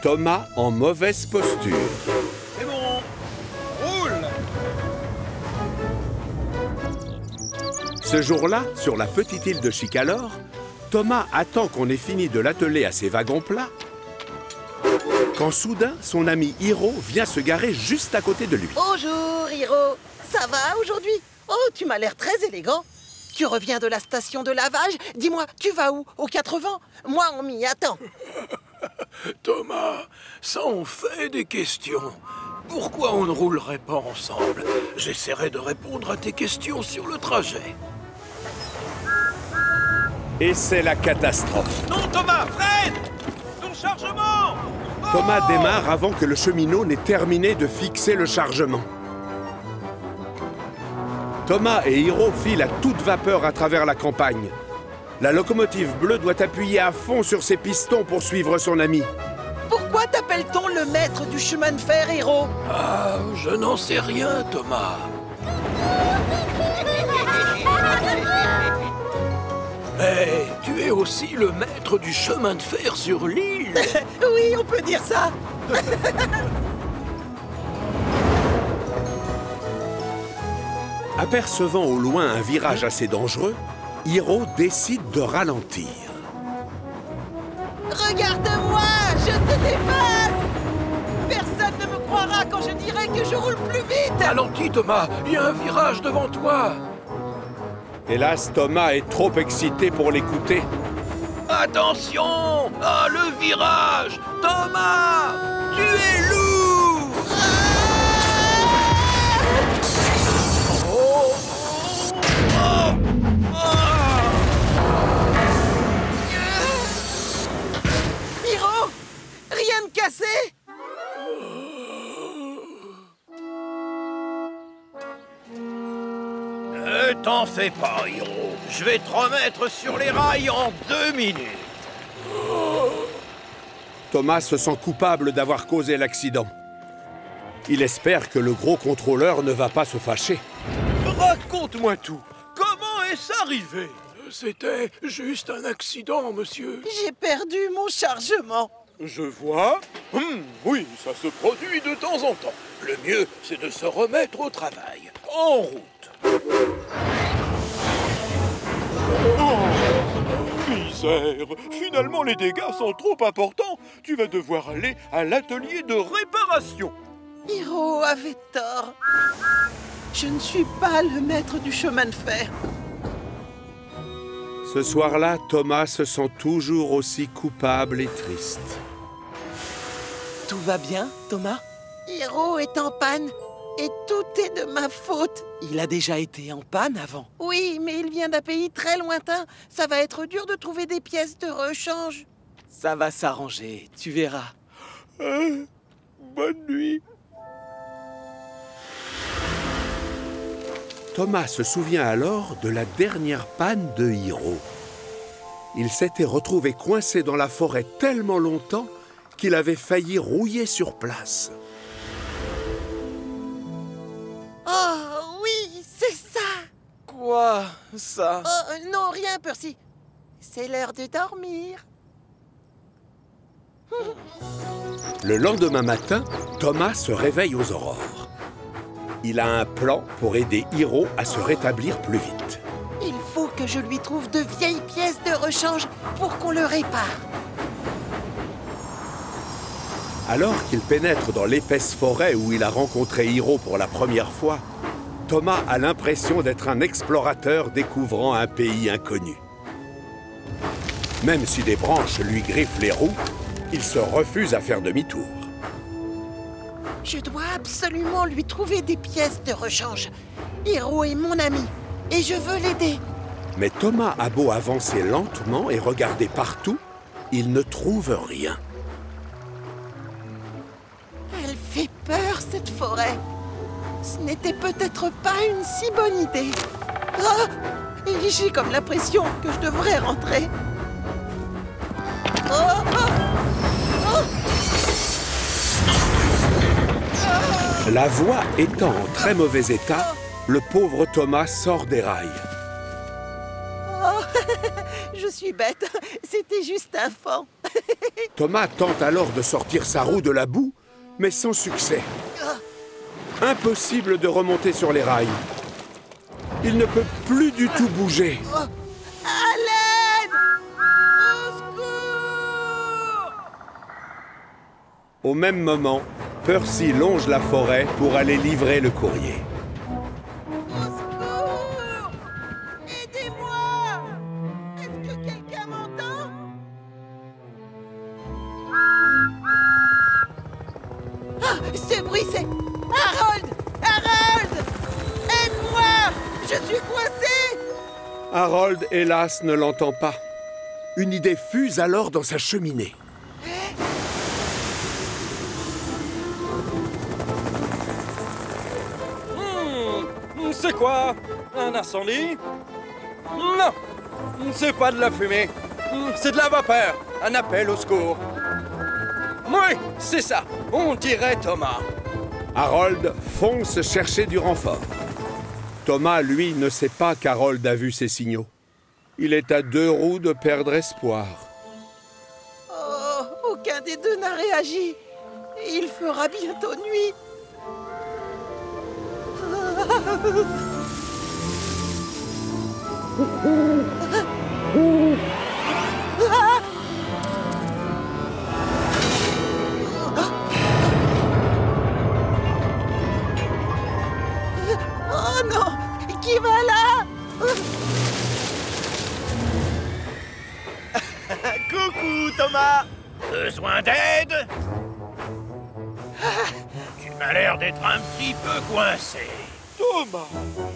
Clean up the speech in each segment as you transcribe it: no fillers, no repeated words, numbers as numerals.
Thomas en mauvaise posture. C'est bon. Roule. Ce jour-là, sur la petite île de Chicalor, Thomas attend qu'on ait fini de l'atteler à ses wagons plats, quand soudain, son ami Hiro vient se garer juste à côté de lui. Bonjour, Hiro. Ça va aujourd'hui? Oh, tu m'as l'air très élégant. Tu reviens de la station de lavage? Dis-moi, tu vas où? Aux 80? Moi, on m'y attend. Thomas, ça en fait des questions. Pourquoi on ne roulerait pas ensemble? J'essaierai de répondre à tes questions sur le trajet. Et c'est la catastrophe. Non, Thomas, freine. Ton chargement. Thomas démarre avant que le cheminot n'ait terminé de fixer le chargement. Thomas et Hiro filent à toute vapeur à travers la campagne. La locomotive bleue doit appuyer à fond sur ses pistons pour suivre son ami. Pourquoi t'appelle-t-on le maître du chemin de fer, Hiro? Ah, je n'en sais rien, Thomas. Mais tu es aussi le maître du chemin de fer sur l'île. Oui, on peut dire ça. Apercevant au loin un virage assez dangereux, Hiro décide de ralentir. Regarde-moi, je te dépasse. Personne ne me croira quand je dirai que je roule plus vite. Ralentis, Thomas, il y a un virage devant toi. Hélas, Thomas est trop excité pour l'écouter. Attention! Ah, le virage! Thomas! Tu es lourd! Oh! Oh! Hiro, rien de cassé? Ne t'en fais pas, Hiro. Je vais te remettre sur les rails en 2 minutes. Thomas se sent coupable d'avoir causé l'accident. Il espère que le gros contrôleur ne va pas se fâcher. Raconte-moi tout. Comment est-ce arrivé? C'était juste un accident, monsieur. J'ai perdu mon chargement. Je vois. Oui, ça se produit de temps en temps. Le mieux, c'est de se remettre au travail. En route. Oh, misère! Finalement, les dégâts sont trop importants. Tu vas devoir aller à l'atelier de réparation. Hiro avait tort. Je ne suis pas le maître du chemin de fer. Ce soir-là, Thomas se sent toujours aussi coupable et triste. Tout va bien, Thomas? Hiro est en panne. Et tout est de ma faute. Il a déjà été en panne avant. Oui, mais il vient d'un pays très lointain. Ça va être dur de trouver des pièces de rechange. Ça va s'arranger, tu verras. Bonne nuit. Thomas se souvient alors de la dernière panne de Hiro. Il s'était retrouvé coincé dans la forêt tellement longtemps qu'il avait failli rouiller sur place. Oh, oui, c'est ça. Quoi, ça? Oh, non, rien, Percy. C'est l'heure de dormir. Le lendemain matin, Thomas se réveille aux aurores. Il a un plan pour aider Hiro à se rétablir plus vite. Il faut que je lui trouve de vieilles pièces de rechange pour qu'on le répare. Alors qu'il pénètre dans l'épaisse forêt où il a rencontré Hiro pour la première fois, Thomas a l'impression d'être un explorateur découvrant un pays inconnu. Même si des branches lui griffent les roues, il se refuse à faire demi-tour. Je dois absolument lui trouver des pièces de rechange. Hiro est mon ami et je veux l'aider. Mais Thomas a beau avancer lentement et regarder partout, il ne trouve rien. Elle fait peur, cette forêt. Ce n'était peut-être pas une si bonne idée. Ah, j'ai comme l'impression que je devrais rentrer. Oh, oh, oh. La voie étant en très mauvais état, le pauvre Thomas sort des rails. Oh, je suis bête. C'était juste un fan. Thomas tente alors de sortir sa roue de la boue, mais sans succès. Impossible de remonter sur les rails. Il ne peut plus du tout bouger. À l'aide! Au secours! Au même moment, Percy longe la forêt pour aller livrer le courrier. Au secours! Aidez-moi! Est-ce que quelqu'un m'entend? Ah, ce bruit, c'est... Harold! Harold! Aide-moi! Je suis coincé! Harold, hélas, ne l'entend pas. Une idée fuse alors dans sa cheminée. C'est quoi? Un incendie? Non! C'est pas de la fumée. C'est de la vapeur. Un appel au secours. Oui, c'est ça. On dirait Thomas. Harold fonce chercher du renfort. Thomas, lui, ne sait pas qu'Harold a vu ces signaux. Il est à 2 roues de perdre espoir. Oh, aucun des deux n'a réagi. Il fera bientôt nuit. Oh non! Qui va là? Coucou, Thomas. Besoin d'aide? Tu m'as l'air d'être un petit peu coincé. Thomas,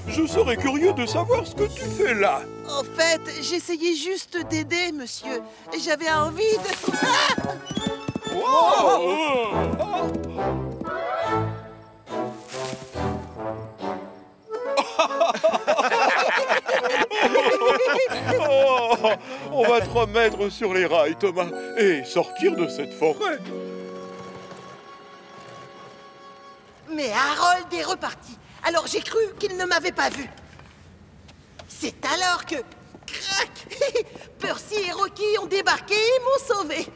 je serais curieux de savoir ce que tu fais là. En fait, j'essayais juste d'aider, monsieur. J'avais envie de... Oh, on va te remettre sur les rails, Thomas, et sortir de cette forêt. Mais Harold est reparti. Alors j'ai cru qu'il ne m'avait pas vu. C'est alors que... Crac! Percy et Rocky ont débarqué et m'ont sauvé.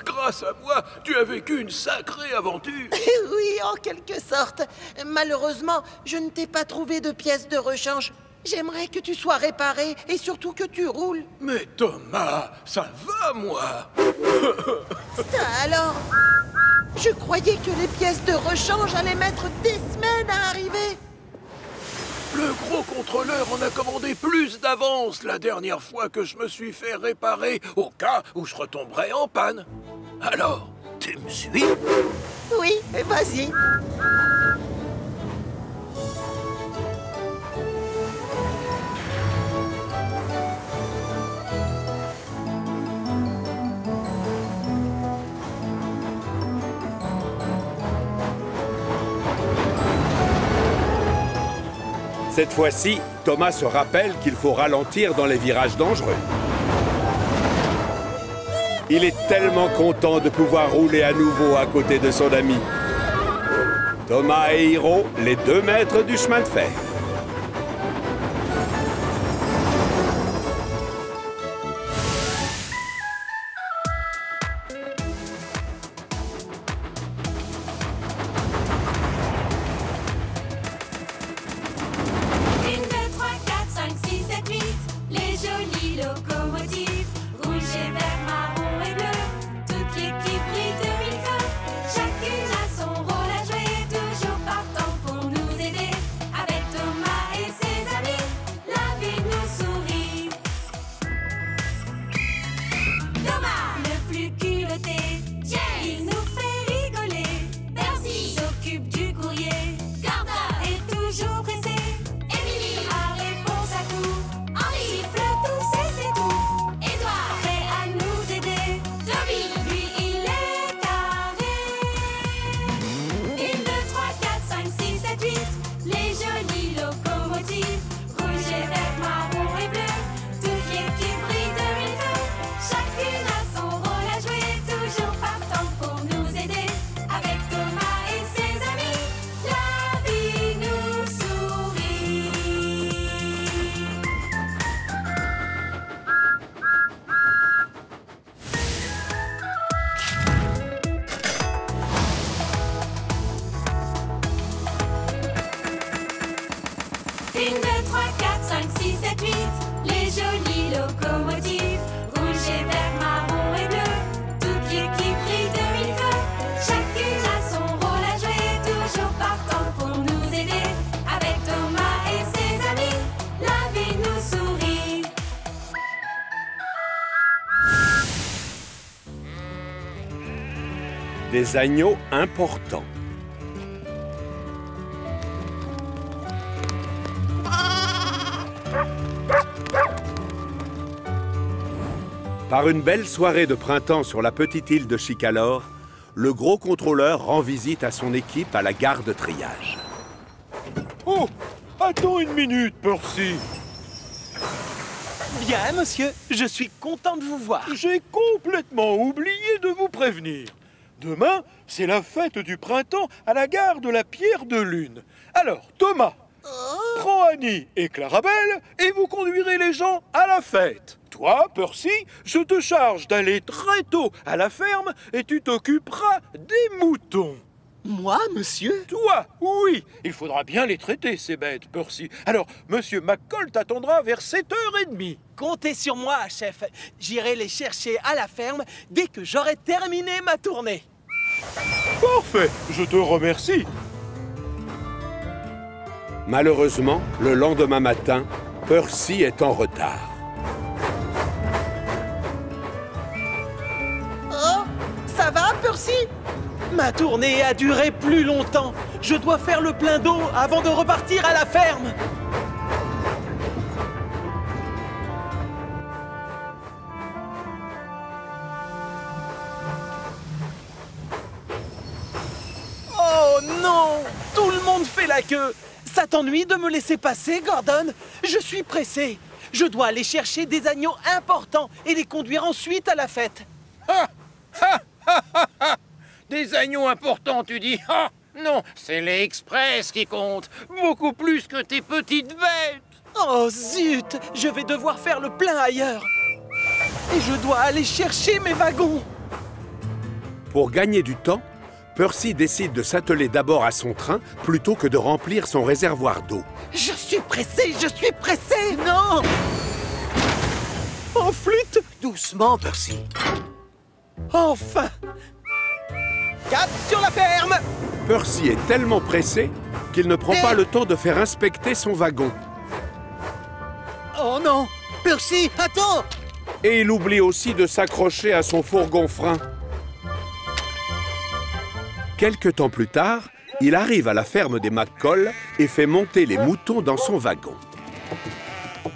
Grâce à moi, tu as vécu une sacrée aventure. Oui, en quelque sorte. Malheureusement, je ne t'ai pas trouvé de pièces de rechange. J'aimerais que tu sois réparé et surtout que tu roules. Mais Thomas, ça va, moi. Ça alors? Je croyais que les pièces de rechange allaient mettre des semaines à arriver. Le gros contrôleur en a commandé plus d'avance la dernière fois que je me suis fait réparer au cas où je retomberais en panne. Alors, tu me suis? Oui, vas-y. Cette fois-ci, Thomas se rappelle qu'il faut ralentir dans les virages dangereux. Il est tellement content de pouvoir rouler à nouveau à côté de son ami. Thomas et Hiro, les 2 maîtres du chemin de fer. Chacune a son rôle à jouer, toujours pas. Des agneaux importants. Par une belle soirée de printemps sur la petite île de Chicalor, le gros contrôleur rend visite à son équipe à la gare de triage. Oh, attends une minute, Percy. Bien, monsieur, je suis content de vous voir. J'ai complètement oublié de vous prévenir. Demain, c'est la fête du printemps à la gare de la Pierre de Lune. Alors, Thomas, prends Annie et Clarabelle et vous conduirez les gens à la fête. Toi, Percy, je te charge d'aller très tôt à la ferme et tu t'occuperas des moutons. Moi, monsieur? Toi, oui, il faudra bien les traiter, ces bêtes, Percy. Alors, monsieur McCall t'attendra vers 7h30. Comptez sur moi, chef. J'irai les chercher à la ferme dès que j'aurai terminé ma tournée. Parfait, je te remercie. Malheureusement, le lendemain matin, Percy est en retard. Oh, ça va, Percy? Ma tournée a duré plus longtemps. Je dois faire le plein d'eau avant de repartir à la ferme. Oh non! Tout le monde fait la queue. Ça t'ennuie de me laisser passer, Gordon? Je suis pressé. Je dois aller chercher des agneaux importants et les conduire ensuite à la fête. Des agneaux importants, tu dis? Ah, non, c'est les express qui comptent, beaucoup plus que tes petites bêtes. Oh zut! Je vais devoir faire le plein ailleurs. Et je dois aller chercher mes wagons. Pour gagner du temps, Percy décide de s'atteler d'abord à son train plutôt que de remplir son réservoir d'eau. Je suis pressé, je suis pressé! Non! Oh, flûte! Doucement, Percy. Enfin! Cap sur la ferme! Percy est tellement pressé qu'il ne prend pas le temps de faire inspecter son wagon. Oh non! Percy, attends! Et il oublie aussi de s'accrocher à son fourgon-frein. Quelque temps plus tard, il arrive à la ferme des McCall et fait monter les moutons dans son wagon.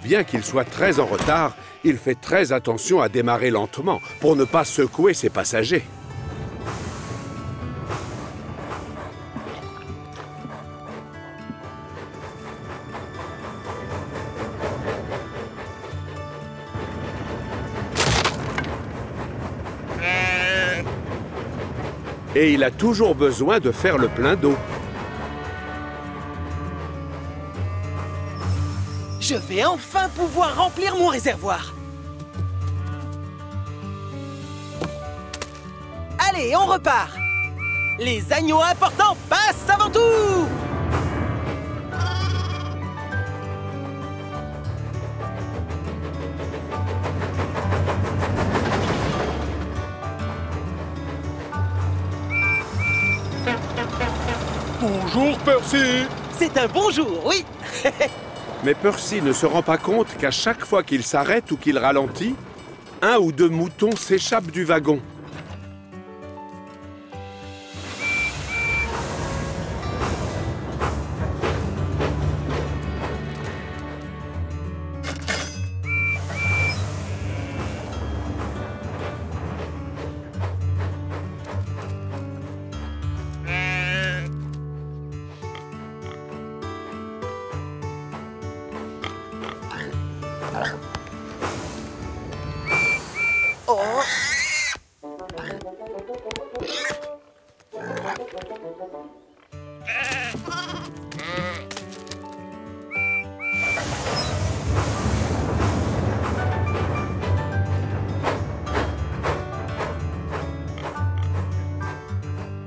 Bien qu'il soit très en retard, il fait très attention à démarrer lentement pour ne pas secouer ses passagers. Et il a toujours besoin de faire le plein d'eau. Je vais enfin pouvoir remplir mon réservoir. Allez, on repart. Les agneaux importants passent avant tout. Bonjour, Percy. C'est un bonjour, oui. Mais Percy ne se rend pas compte qu'à chaque fois qu'il s'arrête ou qu'il ralentit, un ou deux moutons s'échappent du wagon.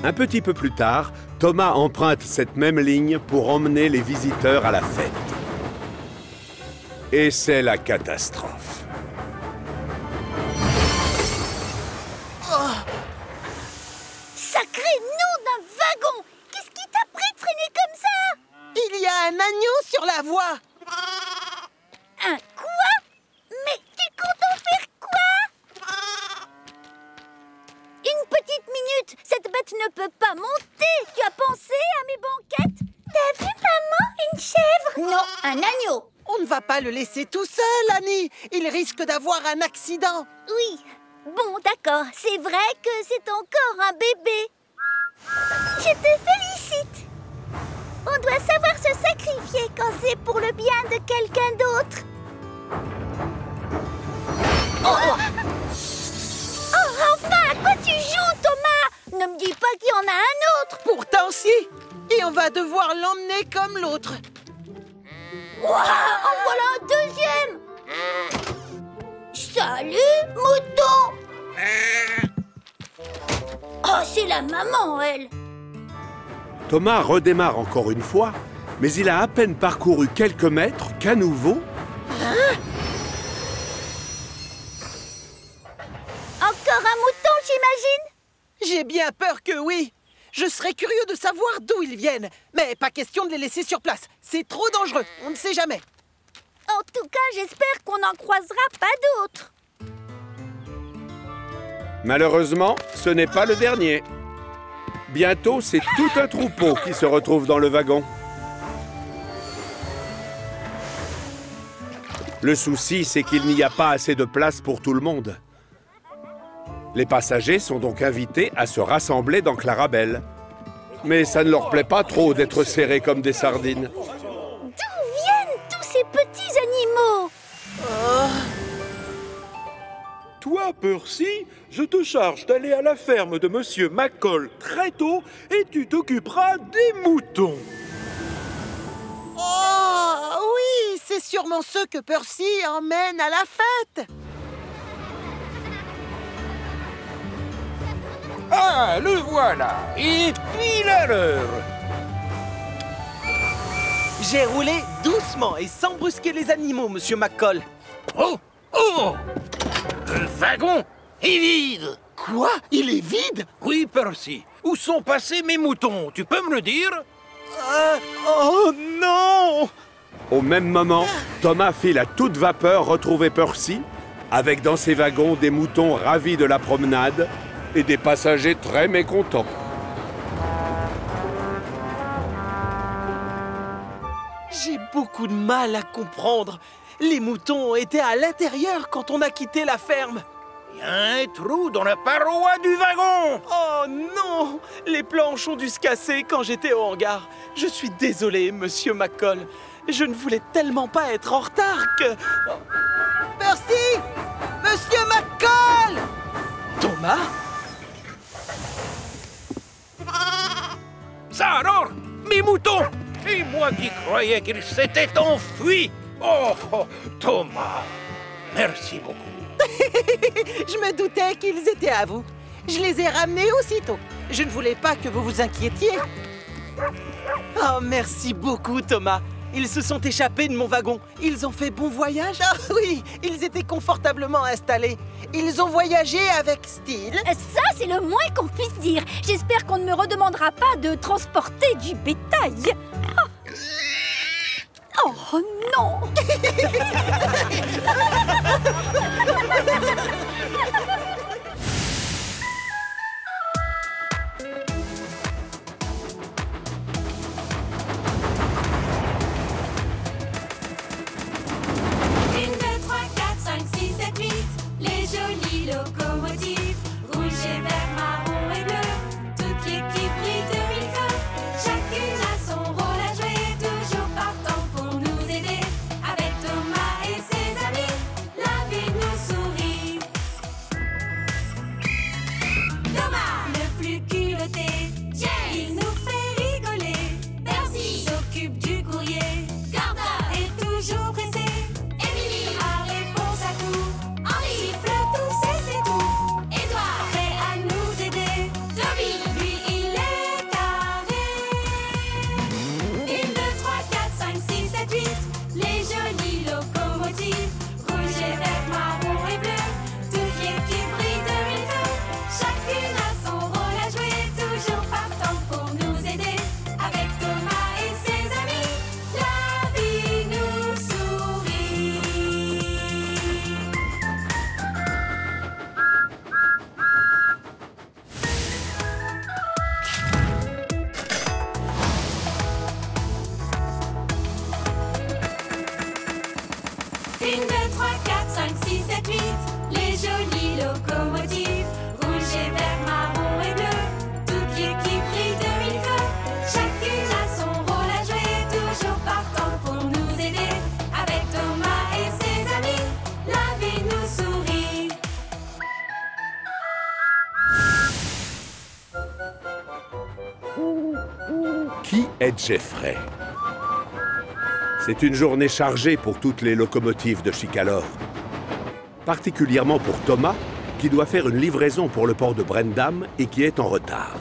Un petit peu plus tard, Thomas emprunte cette même ligne pour emmener les visiteurs à la fête. Et c'est la catastrophe. Sacré nom d'un wagon! Qu'est-ce qui t'a pris de freiner comme ça? Il y a un agneau sur la voie. Un quoi? Mais tu comptes en faire quoi? Une petite minute! Cette bête ne peux pas monter. Tu as pensé à mes banquettes? T'as vu, maman, une chèvre? Non, un agneau. On ne va pas le laisser tout seul, Annie. Il risque d'avoir un accident. Oui. Bon, d'accord. C'est vrai que c'est encore un bébé. Je te félicite. On doit savoir se sacrifier quand c'est pour le bien de quelqu'un d'autre. Oh, enfin, à quoi tu joues, Thomas? Ne me dis pas qu'il y en a un autre. Pourtant, si. Et on va devoir l'emmener comme l'autre. Wow, en voilà un deuxième. Salut, mouton. Oh, c'est la maman, elle. Thomas redémarre encore une fois, mais il a à peine parcouru quelques mètres qu'à nouveau... Encore un mouton, j'imagine? J'ai bien peur que oui. Je serais curieux de savoir d'où ils viennent. Mais pas question de les laisser sur place. C'est trop dangereux, on ne sait jamais. En tout cas, j'espère qu'on n'en croisera pas d'autres. Malheureusement, ce n'est pas le dernier. Bientôt, c'est tout un troupeau qui se retrouve dans le wagon. Le souci, c'est qu'il n'y a pas assez de place pour tout le monde. Les passagers sont donc invités à se rassembler dans Clarabelle. Mais ça ne leur plaît pas trop d'être serrés comme des sardines. D'où viennent tous ces petits animaux? Toi, Percy, je te charge d'aller à la ferme de Monsieur McCall très tôt et tu t'occuperas des moutons. Oh, oui, c'est sûrement ceux que Percy emmène à la fête. Ah, le voilà. Et pile à l'heure. J'ai roulé doucement et sans brusquer les animaux, Monsieur McCall. Oh, oh. Le wagon est vide. Quoi? Il est vide? Oui, Percy. Où sont passés mes moutons? Tu peux me le dire? Oh non! Au même moment, Thomas file à toute vapeur retrouver Percy, avec dans ses wagons des moutons ravis de la promenade et des passagers très mécontents. J'ai beaucoup de mal à comprendre. Les moutons étaient à l'intérieur quand on a quitté la ferme. Il y a un trou dans la paroi du wagon. Oh non! Les planches ont dû se casser quand j'étais au hangar. Je suis désolé, Monsieur McCall. Je ne voulais tellement pas être en retard que... Percy! Monsieur McCall! Thomas? Ça alors? Mes moutons! Et moi qui croyais qu'ils s'étaient enfuis! Oh, Thomas! Merci beaucoup. Je me doutais qu'ils étaient à vous. Je les ai ramenés aussitôt. Je ne voulais pas que vous vous inquiétiez. Oh, merci beaucoup, Thomas. Ils se sont échappés de mon wagon. Ils ont fait bon voyage? Ah oui, ils étaient confortablement installés. Ils ont voyagé avec style. Ça, c'est le moins qu'on puisse dire. J'espère qu'on ne me redemandera pas de transporter du bétail. Oh non! Locomotive, rouge et vert, marron et bleu, toute l'équipe brille de mille feux. Chacune a son rôle à jouer, toujours partant pour nous aider. Avec Thomas et ses amis, la vie nous sourit. Thomas, le plus culotté, il nous fait rigoler. Percy s'occupe du courrier, Gordon est toujours pressé. Émilie a réponse à tout, Henri siffle tous et s'étouffe. Édouard prêt à nous aider. locomotive. Rouge et vert, marron et bleu, toutes les qui brillent de mille feux. Chacune a son rôle à jouer, toujours partant pour nous aider. Avec Thomas et ses amis, la vie nous sourit. Qui est Jeffrey? C'est une journée chargée pour toutes les locomotives de Chicalor. Particulièrement pour Thomas, qui doit faire une livraison pour le port de Brendam et qui est en retard.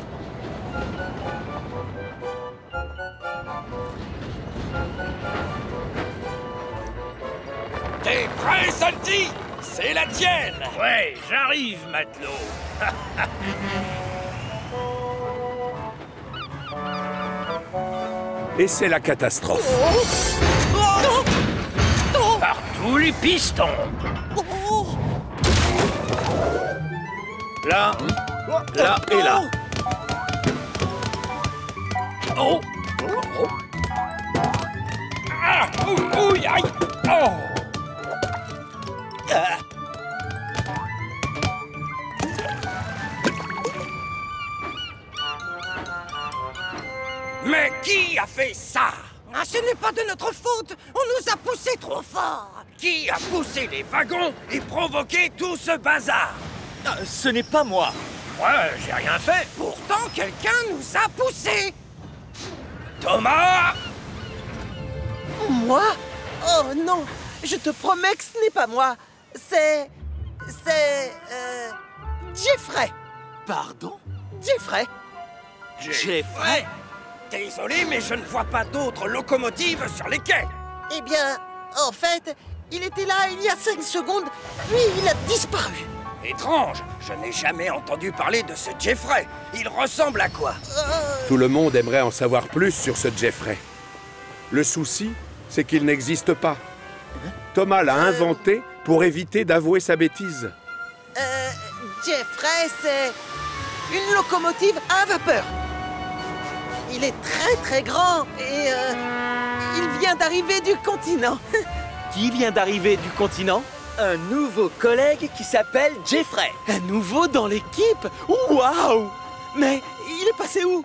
T'es prêt, Salty? C'est la tienne! Ouais, j'arrive, matelot. Et c'est la catastrophe. Par tous les pistons. Là, là et là. Oh. Ah! Ouh, aïe! Oh! Ah. Mais qui a fait ça? Ah, ce n'est pas de notre faute. On nous a poussés trop fort. Qui a poussé les wagons et provoqué tout ce bazar? Ce n'est pas moi. Ouais, j'ai rien fait. Pourtant, quelqu'un nous a poussés. Thomas! Moi? Oh non, je te promets que ce n'est pas moi. C'est Jeffrey. Pardon? Jeffrey. Jeffrey? Désolé, mais je ne vois pas d'autres locomotives sur les quais. Eh bien, en fait, il était là il y a 5 secondes, puis il a disparu. Étrange, je n'ai jamais entendu parler de ce Jeffrey. Il ressemble à quoi? Tout le monde aimerait en savoir plus sur ce Jeffrey. Le souci, c'est qu'il n'existe pas. Thomas l'a inventé pour éviter d'avouer sa bêtise. Jeffrey, c'est une locomotive à vapeur. Il est très très grand et il vient d'arriver du continent. Qui vient d'arriver du continent? Un nouveau collègue qui s'appelle Jeffrey. Un nouveau dans l'équipe? Waouh! Mais il est passé où?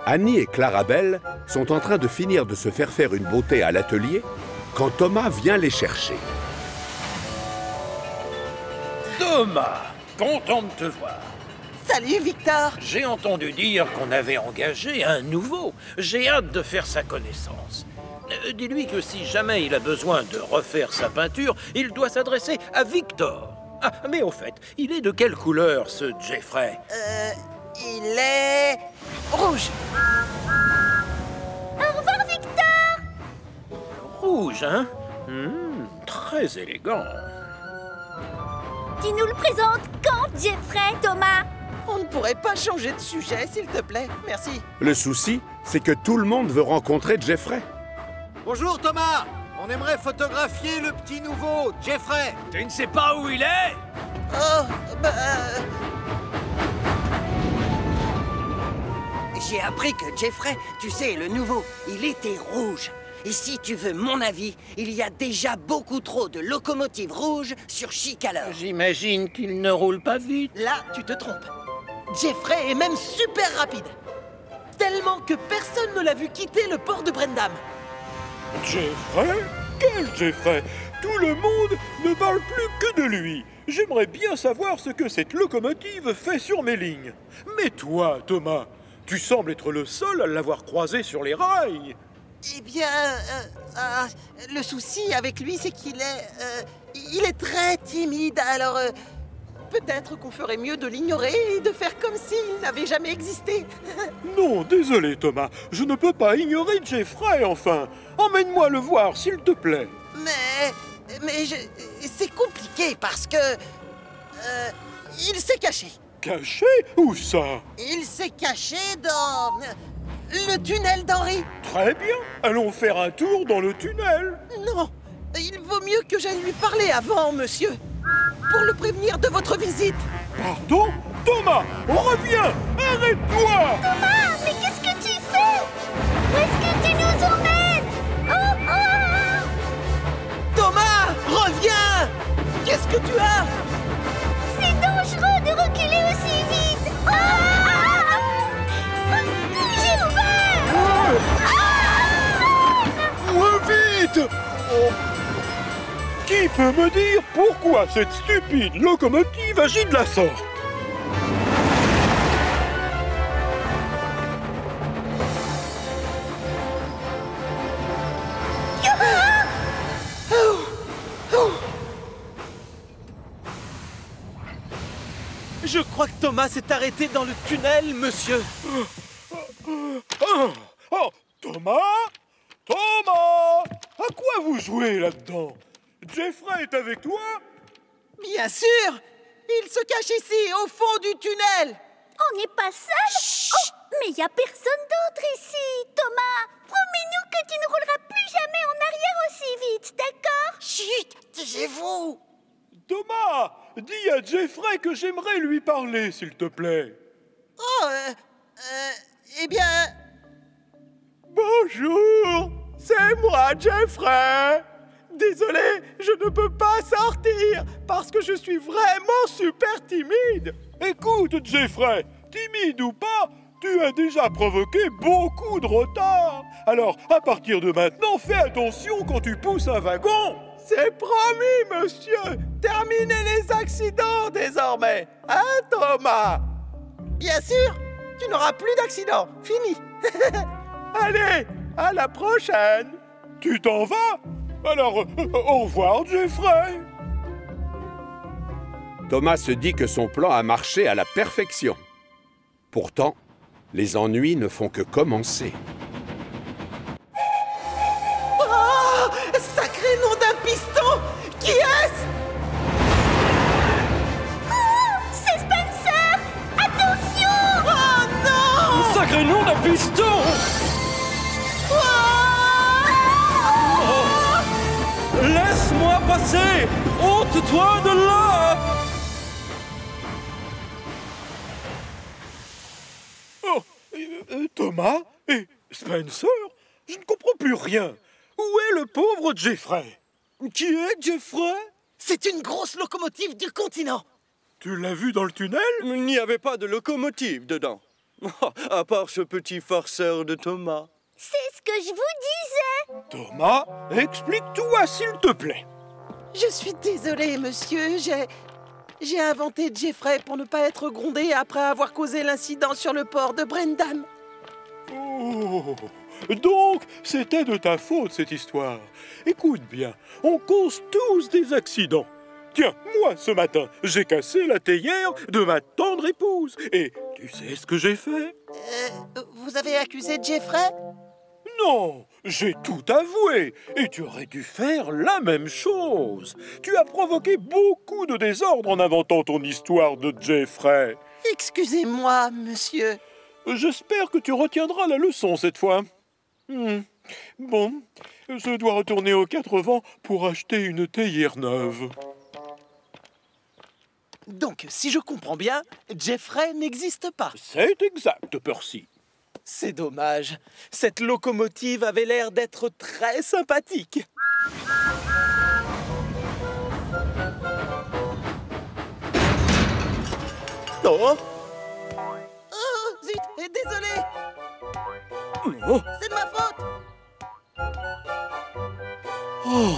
Annie et Clarabelle sont en train de finir de se faire une beauté à l'atelier quand Thomas vient les chercher. Thomas, content de te voir. Salut Victor! J'ai entendu dire qu'on avait engagé un nouveau. J'ai hâte de faire sa connaissance. Dis-lui que si jamais il a besoin de refaire sa peinture, il doit s'adresser à Victor. Ah, mais au fait, il est de quelle couleur, ce Jeffrey? Il est rouge. Au revoir, Victor! Rouge, hein? Très élégant. Tu nous le présentes quand, Jeffrey, Thomas? On ne pourrait pas changer de sujet, s'il te plaît. Merci. Le souci, c'est que tout le monde veut rencontrer Jeffrey. Bonjour Thomas. On aimerait photographier le petit nouveau, Jeffrey. Tu ne sais pas où il est? Oh, bah... J'ai appris que Jeffrey, tu sais, le nouveau, il était rouge. Et si tu veux mon avis, il y a déjà beaucoup trop de locomotives rouges sur Chicalor. J'imagine qu'il ne roule pas vite. Là, tu te trompes. Jeffrey est même super rapide. Tellement que personne ne l'a vu quitter le port de Brendam. Jeffrey? Quel Jeffrey? Tout le monde ne parle plus que de lui. J'aimerais bien savoir ce que cette locomotive fait sur mes lignes. Mais toi, Thomas, tu sembles être le seul à l'avoir croisé sur les rails. Eh bien, le souci avec lui, c'est qu'il est très timide. Alors, peut-être qu'on ferait mieux de l'ignorer et de faire comme s'il n'avait jamais existé. Non, désolé, Thomas. Je ne peux pas ignorer Jeffrey, enfin. Emmène-moi le voir, s'il te plaît. Mais c'est compliqué parce que... il s'est caché. Caché? Où ça? Il s'est caché dans... le tunnel d'Henri. Très bien. Allons faire un tour dans le tunnel. Non, il vaut mieux que j'aille lui parler avant, monsieur. Pour le prévenir de votre visite. Pardon? Thomas, reviens! Arrête-toi! Thomas, mais qu'est-ce que tu fais? Où est-ce que tu nous emmènes? Oh, Qui peut me dire pourquoi cette stupide locomotive agit de la sorte? Je crois que Thomas s'est arrêté dans le tunnel, monsieur. Oh, Thomas? Thomas? À quoi vous jouez là-dedans? Jeffrey est avec toi? Bien sûr! Il se cache ici, au fond du tunnel. On n'est pas seul? Oh, mais il n'y a personne d'autre ici, Thomas. Promets-nous que tu ne rouleras plus jamais en arrière aussi vite, d'accord? Chut, taisez-vous. Thomas, dis à Jeffrey que j'aimerais lui parler, s'il te plaît. Oh, eh bien... Bonjour, c'est moi, Jeffrey. Désolé, je ne peux pas sortir parce que je suis vraiment super timide. Écoute, Jeffrey, timide ou pas, tu as déjà provoqué beaucoup de retard. Alors, à partir de maintenant, fais attention quand tu pousses un wagon. C'est promis, monsieur. Terminez les accidents désormais. Hein, Thomas? Bien sûr, tu n'auras plus d'accident. Fini. Allez, à la prochaine. Tu t'en vas? Alors, au revoir, Jeffrey. Thomas se dit que son plan a marché à la perfection. Pourtant, les ennuis ne font que commencer. Oh, sacré nom d'un piston! Qui est-ce? Oh, c'est Spencer! Attention! Oh non! Sacré nom d'un piston! Laisse-moi passer! Ôte-toi de là! Oh, Thomas et Spencer? Je ne comprends plus rien. Où est le pauvre Jeffrey? Qui est Jeffrey? C'est une grosse locomotive du continent. Tu l'as vu dans le tunnel? Il n'y avait pas de locomotive dedans. À part ce petit farceur de Thomas. C'est ce que je vous disais! Thomas, explique-toi s'il te plaît. Je suis désolé, monsieur. J'ai inventé Jeffrey pour ne pas être grondé après avoir causé l'incident sur le port de Brendan. Oh, donc c'était de ta faute cette histoire. Écoute bien, on cause tous des accidents. Tiens, moi ce matin, j'ai cassé la théière de ma tendre épouse. Et tu sais ce que j'ai fait? Vous avez accusé Jeffrey? Non, j'ai tout avoué. Et tu aurais dû faire la même chose. Tu as provoqué beaucoup de désordre en inventant ton histoire de Jeffrey. Excusez-moi, monsieur. J'espère que tu retiendras la leçon cette fois. Bon, je dois retourner aux 4 vents pour acheter une théière neuve. Donc, si je comprends bien, Jeffrey n'existe pas. C'est exact, Percy. C'est dommage. Cette locomotive avait l'air d'être très sympathique. Oh! Oh, zut, désolé. Oh. C'est de ma faute. Oh.